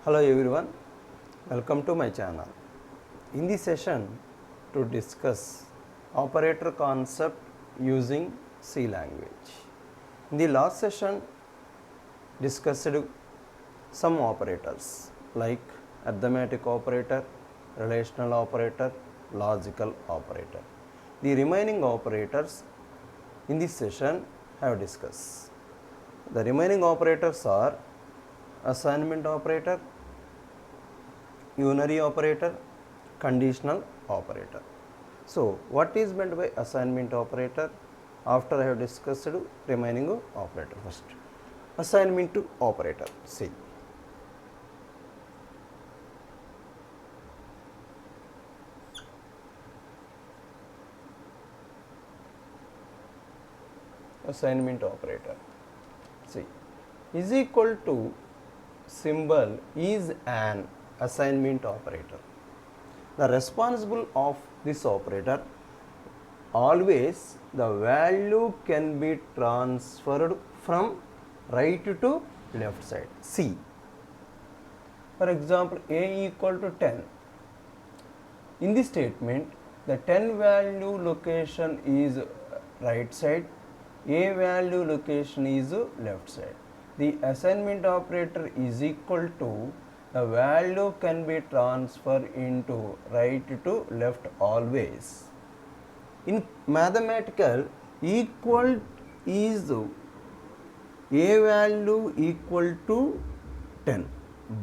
Hello everyone, welcome to my channel. In this session to discuss operator concept using C language. In the last session discussed some operators like arithmetic operator, relational operator, logical operator. The remaining operators in this session have discussed. The remaining operators are assignment operator, unary operator, conditional operator. So, what is meant by assignment operator? After I have discussed remaining operator first. Assignment operator, see. Assignment operator, see, is equal to symbol is an assignment operator. The responsible of this operator, always the value can be transferred from right to left side. See, for example, a equal to 10. In this statement, the 10 value location is right side, a value location is left side. The assignment operator is equal to the value can be transferred into right to left always. In mathematical, equal is a value equal to 10,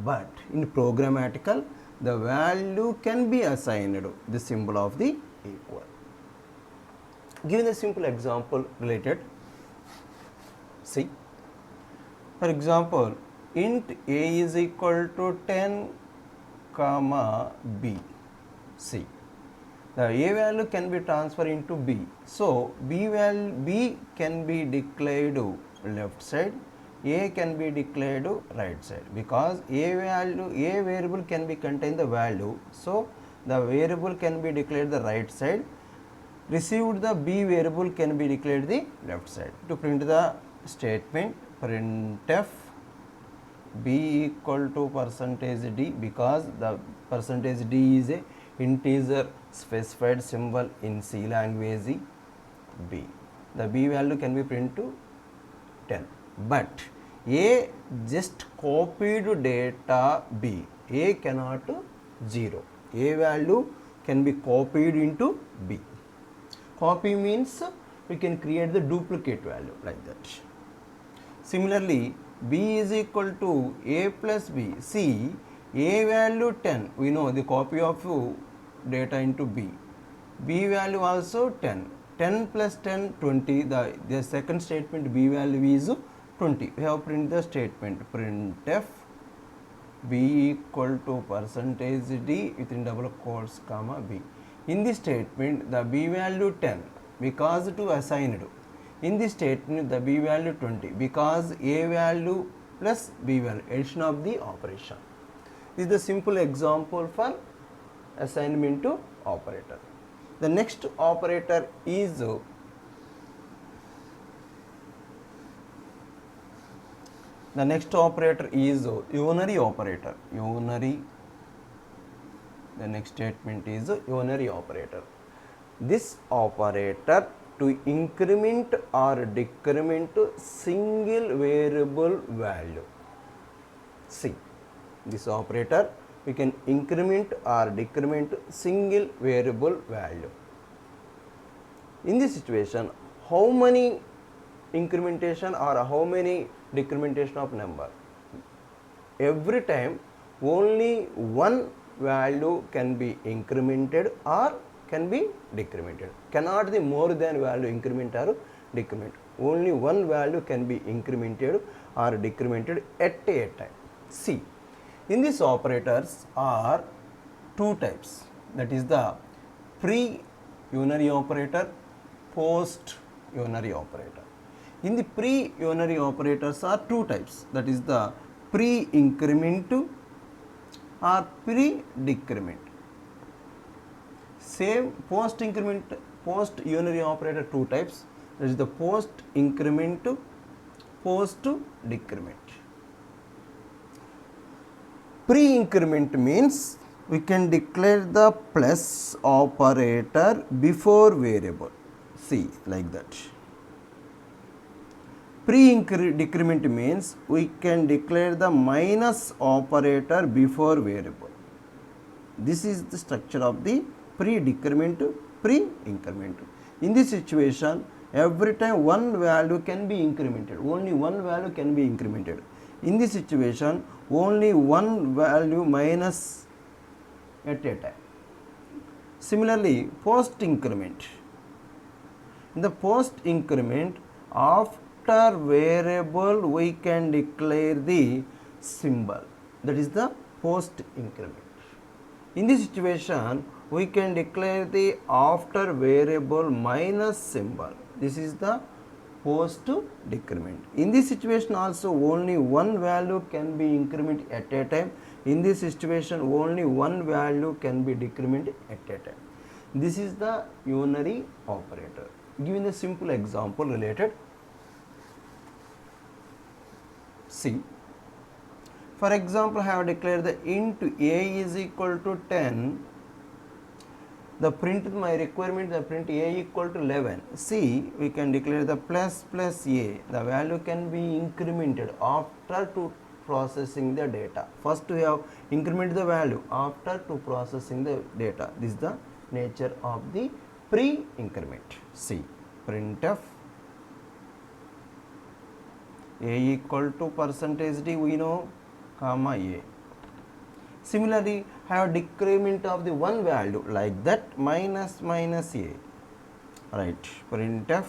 but in programmatical the value can be assigned the symbol of the equal. Given a simple example related, see, for example, int a is equal to 10 comma b. See, the a value can be transferred into b. So, b can be declared left side, a can be declared right side, because a variable can be contain the value. So, the variable can be declared the right side, received the b variable can be declared the left side. To print the statement, printf b equal to percentage d, because the percentage d is a integer specified symbol in C language b. The b value can be print to 10, but a just copied data b, a cannot 0, a value can be copied into b. Copy means we can create the duplicate value like that. Similarly, b is equal to a plus b. See, a value 10, we know the copy of data into b. B value also 10. 10 plus 10, 20. The second statement b value is 20. We have print the statement printf b equal to percentage d within double quotes comma b. In this statement, the b value 10 because to assigned. In this statement, the b value 20 because a value plus b value, addition of the operation. This is the simple example for assignment to operator. The next operator is unary operator. Unary. The next statement is unary operator. This operator to increment or decrement single variable value. See, this operator we can increment or decrement single variable value. In this situation, how many incrementation or how many decrementation of number? Every time only one value can be incremented or can be decremented. Cannot be more than value increment or decrement. Only one value can be incremented or decremented at a time. See, in these operators are two types, that is the pre-unary operator, post-unary operator. In the pre-unary operators are two types, that is the pre-increment or pre-decrement. Same post-increment, post-unary operator two types, that is the post-increment, post-decrement. Pre-increment means we can declare the plus operator before variable. See, like that. Pre-decrement means we can declare the minus operator before variable. This is the structure of the pre-decrement, pre-increment. In this situation, every time one value can be incremented, only one value can be incremented. In this situation, only one value minus at a time. Similarly, post increment. In the post increment, after variable we can declare the symbol, that is the post increment. In this situation, we can declare the after variable minus symbol. This is the post decrement. In this situation also only one value can be incremented at a time. In this situation only one value can be decremented at a time. This is the unary operator. Given a simple example related. See, for example, I have declared the int a is equal to 10. The print, my requirement, the print a equal to 11. See, we can declare the plus a. The value can be incremented after to processing the data. First we have increment the value after to processing the data. This is the nature of the pre-increment. See, printf a equal to percentage d, we know, comma a. Similarly, have decrement of the one value like that, minus a. Right, printf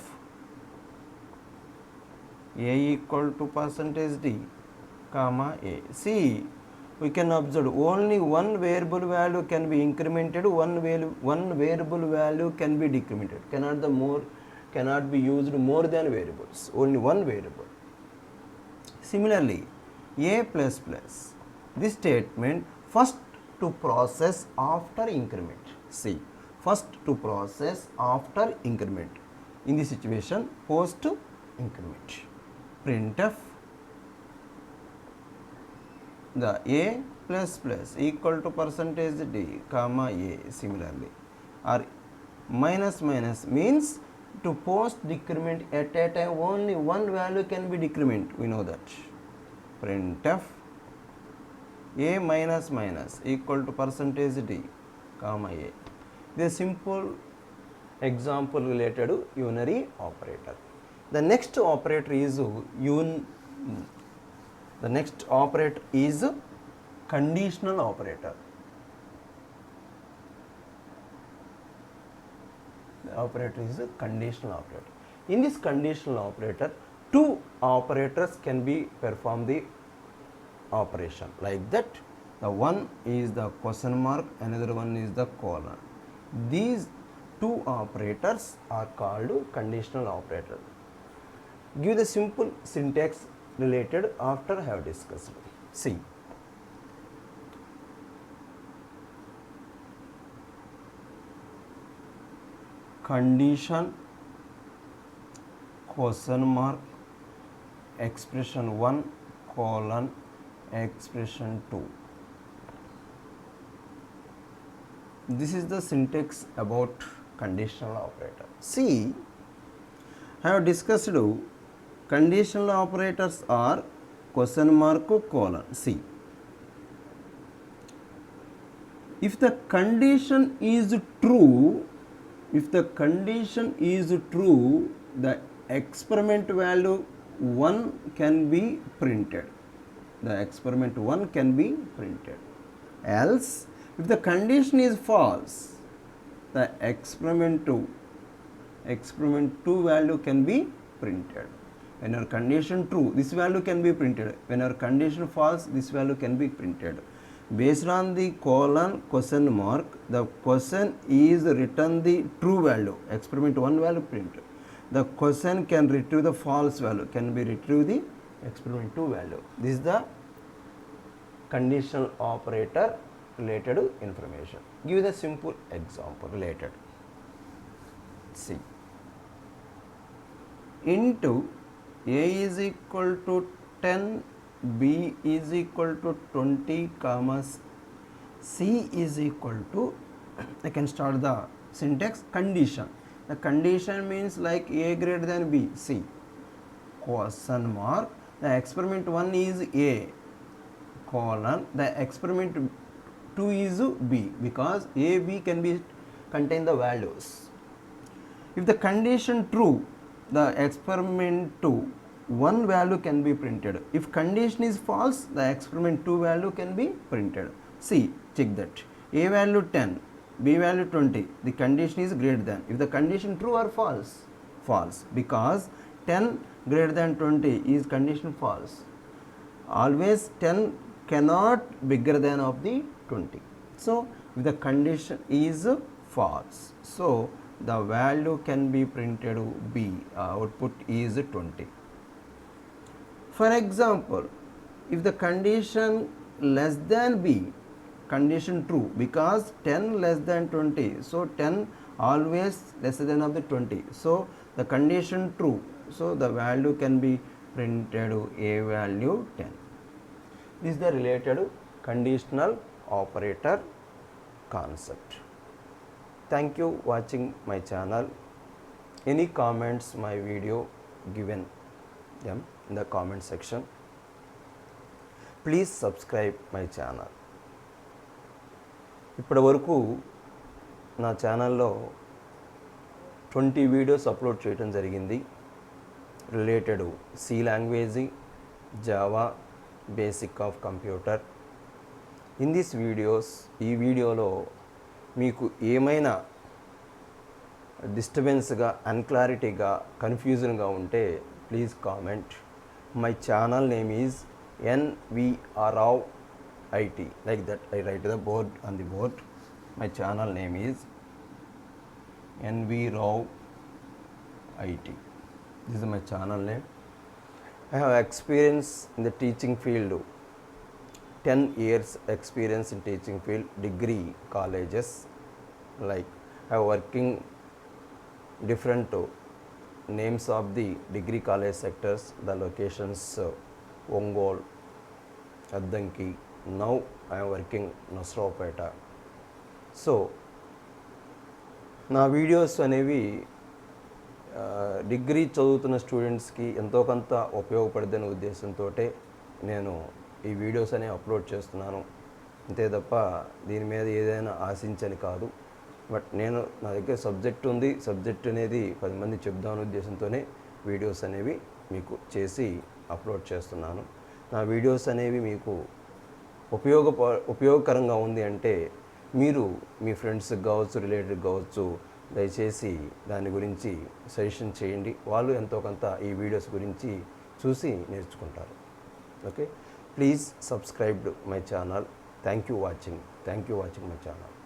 a equal to percentage d, comma a. See, we can observe only one variable value can be incremented, one variable value can be decremented. Cannot be used more than variables, only one variable. Similarly, a plus plus, this statement first to process after increment. See, first to process after increment. In this situation, post increment. Printf the a plus plus equal to percentage d, comma a. Similarly, or minus means to post decrement at a time only one value can be decrement. We know that. Printf a minus equal to percentage d, comma a. This simple example related to unary operator. The next operator is conditional operator. The operator is a conditional operator. In this conditional operator, two operators can be perform the operation like that. The one is the question mark, another one is the colon. These two operators are called conditional operator. Give the simple syntax related after I have discussed. See, condition, question mark, expression 1 colon expression 2. This is the syntax about conditional operator. See, I have discussed conditional operators are question mark colon. See, if the condition is true, the experiment value 1 can be printed. The experiment 1 can be printed. Else, if the condition is false, the experiment 2 value can be printed. When our condition true, this value can be printed. When our condition false, this value can be printed. Based on the colon question mark, the question is written the true value, experiment 1 value printed. The question can retrieve the false value, can be retrieve the experiment 2 value. This is the conditional operator related to information. Give the simple example related. See, into a is equal to 10 B is equal to 20 comma C is equal to, I can start the syntax, condition. The condition means like A greater than B, C, question mark, the experiment 1 is A, colon, the experiment 2 is B, because A, B can be contain the values. If the condition true, the experiment 2 one value can be printed. If condition is false, the experiment 2 value can be printed. See, check that. A value 10, B value 20. The condition is greater than. If the condition true or false? False, because 10 greater than 20 is condition false. Always 10 cannot bigger than of the 20. So, if the condition is false, so the value can be printed B, output is 20. For example, if the condition less than B, condition true, because 10 less than 20, so 10 always lesser than of the 20, so the condition true, so the value can be printed A value 10. This is the related conditional operator concept. Thank you watching my channel. Any comments my video, given them in the comment section. Please subscribe my channel. ఇప్పటి వరకు నా ఛానల్లో 20 videos upload చేయడం జరిగింది. Related C language, Java, basic of computer. In this videos, ఈ వీడియోలో మీకు ఏమైనా డిస్టర్బెన్స్గా, అన్క్లారిటీగా, కన్ఫ్యూజన్గా ఉంటే please comment. My channel name is NVR Rao IT, like that I write the board on the board. My channel name is NV Rao IT. This is my channel name. I have experience in the teaching field, 10 years experience in teaching field, degree colleges, like I have working different names of the degree college sectors, the locations Ongole, Addanki. Now I am working Nasraupeta. So నా videos అనేవి degree చదువుతున్న స్టూడెంట్స్కి ఎంతో కొంత ఉపయోగపడదనే ఉద్దేశంతో నేను ఈ videos అనేవి అప్లోడ్ చేస్తున్నాను. అంతే తప్ప దీని మీద ఏదైనా ఆశించని కాదు. బట్ నేను నా దగ్గర సబ్జెక్ట్ ఉంది, సబ్జెక్ట్ అనేది 10 మంది చెప్దామనే ఉద్దేశంతోనే వీడియోస్ అనేవి మీకు చేసి అప్లోడ్ చేస్తున్నాను. నా వీడియోస్ అనేవి మీకు ఉపయోగకరంగా ఉంది అంటే మీరు మీ ఫ్రెండ్స్కి కావచ్చు, రిలేటివ్ కావచ్చు, దయచేసి దాని గురించి సజెషన్ చేయండి. వాళ్ళు ఎంతో కొంత ఈ వీడియోస్ గురించి చూసి నేర్చుకుంటారు. Okay, please subscribe my channel. Thank you watching my channel.